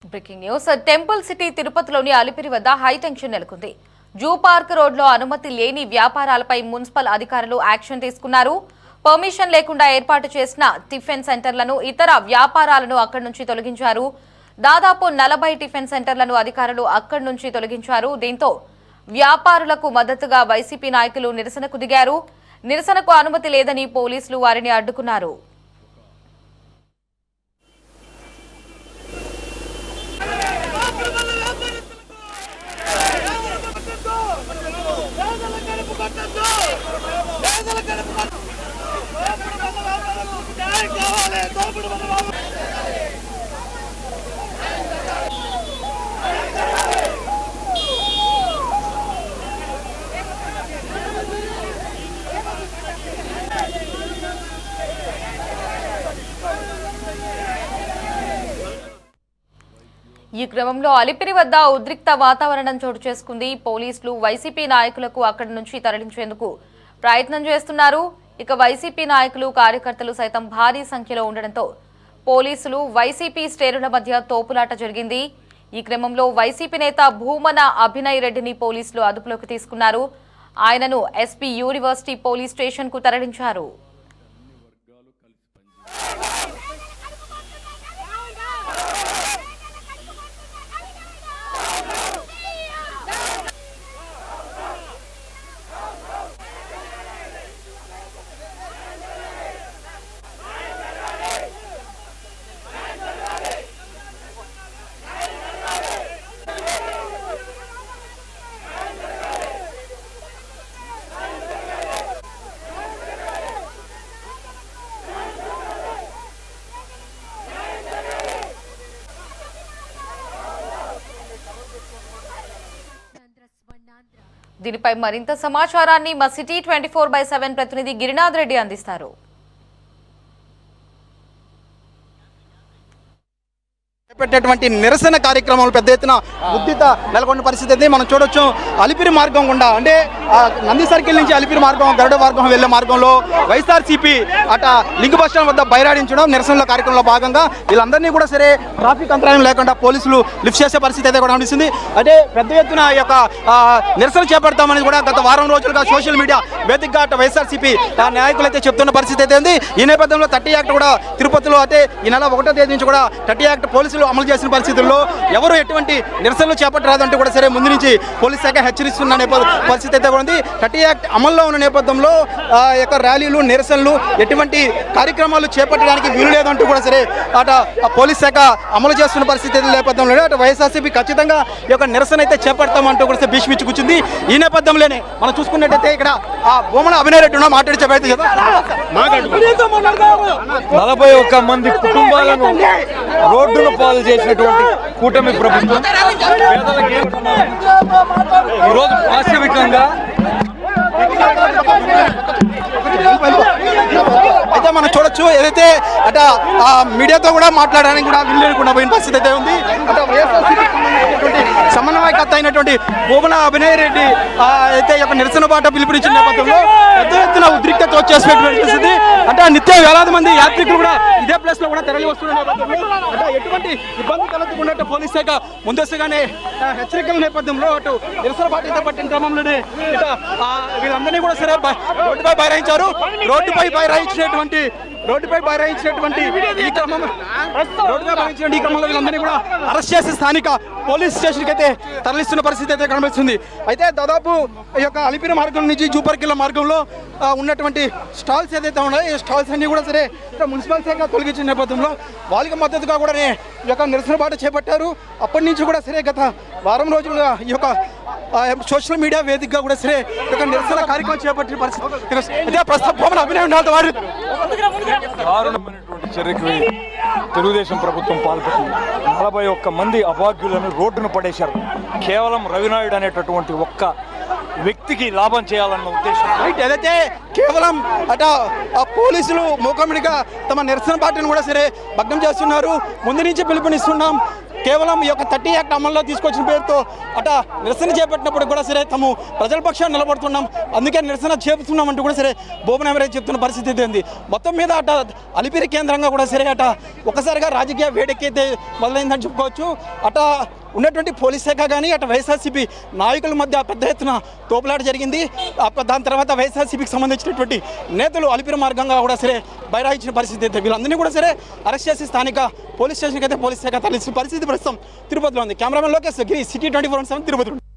Breaking news temple city తిరుపతిలోని అలిపిరి వద్ద high tension నెలకొంది. జూ పార్క్ రోడ్లో అనుమతి లేని వ్యాపారాలపై మున్సిపల్ అధికారులు యాక్షన్ తీసుకున్నారు. పర్మిషన్ లేకుండా ఏర్పాటు చేసిన టిఫిన్ సెంటర్లను ఇతర వ్యాపారాలను అక్కడి నుంచి తొలగించారు. దాదాపు 40 టిఫిన్ సెంటర్లను అధికారులు అక్కడి నుంచి తొలగించారు. దీంతో వ్యాపారులకు మద్దతుగా వైసీపీ నాయకులు నిరసనకు దిగారు. నిరసనకు అనుమతి లేదని పోలీసులు వారిని అడ్డుకున్నారు. ఈ క్రమంలో అలిపిరి వద్ద ఉద్రిక్త వాతావరణం చోటు చేసుకుంది. పోలీసులు వైసీపీ నాయకులకు అక్కడి నుంచి తరలించేందుకు ప్రయత్నం చేస్తున్నారు. ఇక వైసీపీ నాయకులు కార్యకర్తలు సైతం భారీ సంఖ్యలో ఉండడంతో పోలీసులు వైసీపీ శ్రేణుల మధ్య తోపులాట జరిగింది. ఈ క్రమంలో వైసీపీ నేత భూమన అభినయ్ రెడ్డిని పోలీసులు అదుపులోకి తీసుకున్నారు. ఆయనను ఎస్పీ యూనివర్సిటీ పోలీస్ స్టేషన్ కు తరలించారు. దీనిపై మరింత సమాచారాన్ని మా సిటీ 24/7 ప్రతినిధి గిరినాథ్ రెడ్డి అందిస్తారు. పెట్టేటువంటి నిరసన కార్యక్రమాలు పెద్ద ఎత్తున ఉద్రిక్త నెలకొన్న పరిస్థితి మనం చూడొచ్చు. అలిపిరి మార్గం గుండా అంటే నంది సర్కిల్ నుంచి అలిపిరి మార్గం గరుడ మార్గం వెళ్లే మార్గంలో వైఎస్ఆర్సీపీ అట లింక్ బస్ స్టాండ్ వద్ద బైరాడించడం నిరసనల కార్యక్రమంలో భాగంగా వీళ్ళందరినీ కూడా సరే ట్రాఫిక్ అంతరాయం లేకుండా పోలీసులు లిఫ్ట్ చేసే పరిస్థితి అయితే కూడా అనిపిస్తుంది. అంటే పెద్ద ఎత్తున ఈ యొక్క నిరసన చేపడతామని కూడా గత వారం రోజులుగా సోషల్ మీడియా వేదికగా వైఎస్ఆర్సీపీ నాయకులు అయితే చెప్తున్న పరిస్థితి అయితే ఉంది. ఈ నేపథ్యంలో 30 యాక్ట్ కూడా తిరుపతిలో అంటే ఈ నెల 1వ తేదీ నుంచి కూడా 30 యాక్ట్ పోలీసులు అమలు చేసిన పరిస్థితుల్లో ఎవరు ఎటువంటి నిరసనలు చేపట్టరాదంటూ కూడా సరే ముందు నుంచి పోలీస్ శాఖ హెచ్చరిస్తున్న పరిస్థితి అయితే ఉంది. 30 యాక్ట్ అమల్లో ఉన్న నేపథ్యంలో యొక్క ర్యాలీలు నిరసనలు ఎటువంటి కార్యక్రమాలు చేపట్టడానికి వీలు లేదంటూ కూడా సరే అట పోలీస్ శాఖ అమలు చేస్తున్న పరిస్థితి నేపథ్యంలో అటు వైఎస్ఆర్సీపీ ఖచ్చితంగా ఈ యొక్క నిరసన అయితే చేపడతామంటూ కూడా భీష్మించి కూర్చుంది. ఈ నేపథ్యంలోనే మనం చూసుకున్నట్టయితే ఇక్కడ భూమన అభినయ్ రెడ్డి మాట్లాడే ప్రయత్నం చేద్దాం. 41 మంది కుటుంబాలను రోడ్డును పాలు చేసినటువంటి కూటమి ప్రభుత్వం ఈరోజు వాస్తవికంగా అయితే మనం చూడొచ్చు ఏదైతే అట మీడియాతో కూడా మాట్లాడడానికి కూడా వీలు పోయిన పరిస్థితి అయితే ఉంది. అటు సమన్వయకర్త అయినటువంటి భూమన అభినయ్ రెడ్డి అయితే యొక్క నిరసన బాట పిలుపునిచ్చిన నేపథ్యంలో పెద్ద ఎత్తున ఉద్రిక్తత వచ్చేసినటువంటి పరిస్థితి. అంటే నిత్యం వేలాది మంది యాత్రికులు కూడా ఇదే ప్లేస్ లో కూడా తరలి వస్తున్న నేపథ్యంలో అంటే ఎటువంటి ఇబ్బంది కలగకుండా పోలీస్ శాఖ ముందస్తుగానే హెచ్చరికల నేపథ్యంలో అటు నిరసన బాట అయితే పట్టిన క్రమంలోనే వీళ్ళందరినీ కూడా సరే రోడ్డుపై బైరాయించారు. రోడ్డుపై బైరాయించినటువంటి ఈ క్రమంలో వీళ్ళందరినీ కూడా అరెస్ట్ చేసి స్థానిక పోలీస్ స్టేషన్కి అయితే తరలిస్తున్న పరిస్థితి అయితే కనిపిస్తుంది. అయితే దాదాపు ఈ యొక్క అలిపిరి మార్గం నుంచి జూపర్కిల్ల మార్గంలో ఉన్నటువంటి స్టాల్స్ ఏదైతే ఉన్నాయో ఈ స్టాల్స్ అన్ని కూడా సరే మున్సిపల్ శాఖ తొలగించిన నేపథ్యంలో వాళ్ళకి మద్దతుగా కూడా ఈ యొక్క నిరసన బాట చేపట్టారు. అప్పటి నుంచి కూడా సరే గత వారం రోజులుగా ఈ యొక్క సోషల్ మీడియా వేదికగా కూడా సరే ఒక నిరసన కార్యక్రమం చేపట్టిన పరిస్థితి ప్రస్తుతం అభినయం వారు దారుణమైనటువంటి చర్యకి తెలుగుదేశం ప్రభుత్వం పాల్పడింది. 41 మంది అభాగ్యులను రోడ్డును పడేశారు. కేవలం రవినాయుడు అనేటటువంటి ఒక్క వ్యక్తికి లాభం చేయాలన్న ఉద్దేశం. ఏదైతే కేవలం అట పోలీసులు మూకమిడిగా తమ నిరసన పార్టీని కూడా సరే భగ్నం చేస్తున్నారు. ముందు నుంచి పిలుపునిస్తున్నాం కేవలం ఈ యొక్క 30 యాక్ట్ అమల్లో తీసుకొచ్చిన పేరుతో అట నిరసన చేపట్టినప్పుడు కూడా సరే తాము ప్రజల పక్షాన్ని నిలబడుతున్నాం, అందుకే నిరసన చేపుతున్నాం అంటూ కూడా సరే బోబనామరాజు చెప్తున్న పరిస్థితి ఏంది. మొత్తం మీద అట అలిపిరి కేంద్రంగా కూడా సరే అట ఒకసారిగా రాజకీయ వేడెక్కైతే మొదలైందని చెప్పుకోవచ్చు. అట ఉన్నటువంటి పోలీస్ శాఖ కానీ అటు వైఎస్ఆర్సీపీ నాయకుల మధ్య పెద్ద ఎత్తున తోపులాట జరిగింది. దాని తర్వాత వైఎస్ఆర్సీపీకి సంబంధించినటువంటి నేతలు అలిపిరి మార్గంగా కూడా సరే బైరాయించిన పరిస్థితి అయితే వీళ్ళందరినీ కూడా సరే అరెస్ట్ చేసి స్థానిక పోలీస్ స్టేషన్కి అయితే పోలీస్ శాఖ తరలించిన పరిస్థితి ప్రస్తుతం తిరుపతిలో ఉంది. కెమెరామెన్ లోకేష్ గిరి, సిటీ 24/7 తిరుపతి.